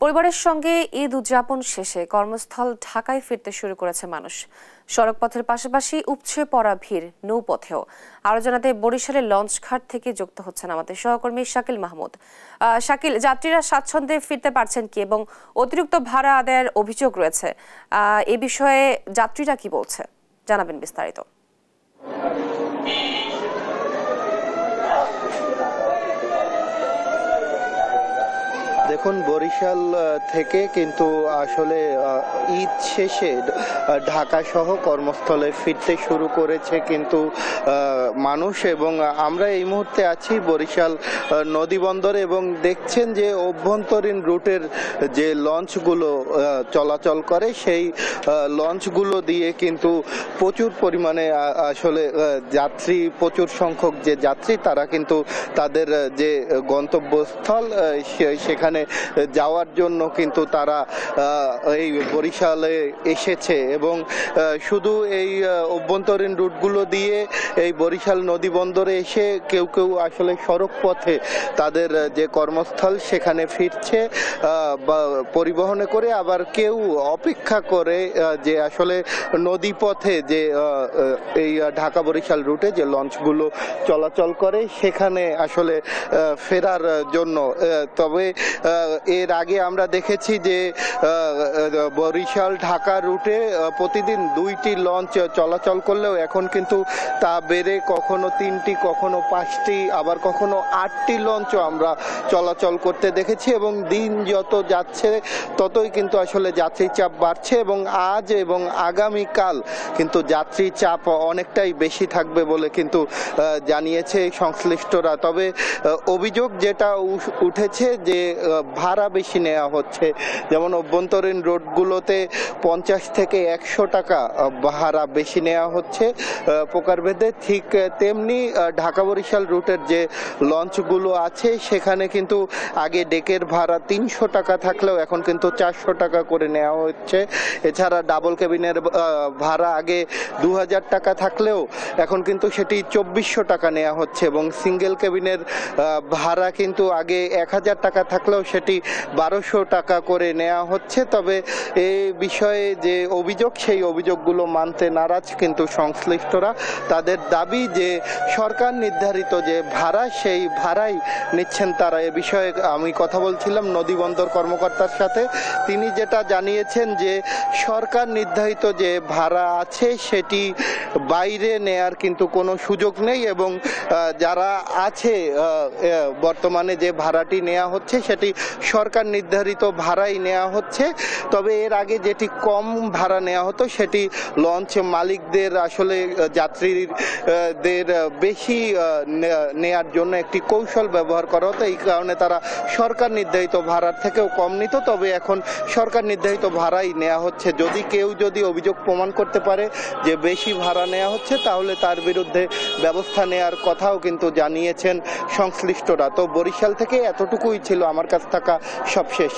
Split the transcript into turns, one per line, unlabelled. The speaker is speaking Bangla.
পরিবারের সঙ্গে ঈদ উদযাপন শেষে কর্মস্থল ঢাকায় ফিরতে শুরু করেছে মানুষ। সড়কপথের পাশাপাশি উপচে পড়া ভিড় নৌপথেও। আরো জানাতে বরিশালের লঞ্চঘাট থেকে যুক্ত হচ্ছেন আমাদের সহকর্মী শাকিল মাহমুদ। শাকিল, যাত্রীরা স্বাচ্ছন্দ্যে ফিরতে পারছেন কি এবং অতিরিক্ত ভাড়া আদায়ের অভিযোগ রয়েছে, এ বিষয়ে যাত্রীরা কি বলছে জানাবেন বিস্তারিত।
দেখুন, বরিশাল থেকে কিন্তু আসলে ঈদ শেষে ঢাকা সহ কর্মস্থলে ফিরতে শুরু করেছে কিন্তু মানুষ, এবং আমরা এই মুহূর্তে আছি বরিশাল নদী বন্দরে এবং দেখছেন যে অভ্যন্তরীণ রুটের যে লঞ্চগুলো চলাচল করে সেই লঞ্চগুলো দিয়ে কিন্তু প্রচুর পরিমাণে আসলে যাত্রী, প্রচুর সংখ্যক যে যাত্রী তারা কিন্তু তাদের যে গন্তব্যস্থল সেখানে যাওয়ার জন্য কিন্তু তারা এই বরিশালে এসেছে এবং শুধু এই অভ্যন্তরীণ রুটগুলো দিয়ে এই বরিশাল নদী বন্দরে এসে কেউ কেউ আসলে সড়ক পথে তাদের যে কর্মস্থল সেখানে ফিরছে বা পরিবহনে করে, আবার কেউ অপেক্ষা করে যে আসলে নদী পথে যে এই ঢাকা বরিশাল রুটে যে লঞ্চগুলো চলাচল করে সেখানে আসলে ফেরার জন্য। তবে এর আগে আমরা দেখেছি যে বরিশাল ঢাকা রুটে প্রতিদিন 2টি লঞ্চ চলাচল করলেও এখন কিন্তু তা বেড়ে কখনো 3টি, কখনো 5টি, আবার কখনো 8টি লঞ্চও আমরা চলাচল করতে দেখেছি এবং দিন যত যাচ্ছে ততই কিন্তু আসলে যাত্রী চাপ বাড়ছে এবং আজ এবং আগামীকাল কিন্তু যাত্রী চাপ অনেকটাই বেশি থাকবে বলে কিন্তু জানিয়েছে সংশ্লিষ্টরা। তবে অভিযোগ যেটা উঠেছে যে ভাড়া বেশি নেওয়া হচ্ছে, যেমন অভ্যন্তরীণ রোডগুলোতে 50 থেকে 100 টাকা ভাড়া বেশি নেওয়া হচ্ছে প্রকারভেদে, ঠিক তেমনি ঢাকা বরিশাল রুটের যে লঞ্চগুলো আছে সেখানে কিন্তু আগে ডেকের ভাড়া 300 টাকা থাকলেও এখন কিন্তু 400 টাকা করে নেওয়া হচ্ছে। এছাড়া ডাবল কেবিনের ভাড়া আগে 2000 টাকা থাকলেও এখন কিন্তু সেটি 2400 টাকা নেওয়া হচ্ছে এবং সিঙ্গেল কেবিনের ভাড়া কিন্তু আগে 1000 টাকা থাকলেও সেটি 1200 টাকা করে নেওয়া হচ্ছে। তবে এই বিষয়ে যে অভিযোগ, সেই অভিযোগগুলো মানতে নারাজ কিন্তু সংশ্লিষ্টরা। তাদের দাবি যে সরকার নির্ধারিত যে ভাড়া সেই ভাড়াই নিচ্ছেন তারা। এ বিষয়ে আমি কথা বলছিলাম নদী বন্দর কর্মকর্তার সাথে, তিনি যেটা জানিয়েছেন যে সরকার নির্ধারিত যে ভাড়া আছে সেটি বাইরে নেয়ার কিন্তু কোনো সুযোগ নেই এবং যারা আছে বর্তমানে যে ভাড়াটি নেওয়া হচ্ছে সেটি সরকার নির্ধারিত ভাড়াই নেওয়া হচ্ছে। তবে এর আগে যেটি কম ভাড়া নেওয়া হতো সেটি লঞ্চ মালিকদের আসলে যাত্রীদের বেশি নেয়ার জন্য একটি কৌশল ব্যবহার করা হতো, এই কারণে তারা সরকার নির্ধারিত ভাড়ার থেকেও কম নিত। তবে এখন সরকার নির্ধারিত ভাড়াই নেওয়া হচ্ছে। যদি অভিযোগ প্রমাণ করতে পারে যে বেশি ভাড়া নেওয়া হচ্ছে তাহলে তার বিরুদ্ধে ব্যবস্থা নেয়ার কথাও কিন্তু জানিয়েছেন সংশ্লিষ্টরা। তো বরিশাল থেকে এতটুকুই ছিল আমার কাছে থাকা সবশেষ।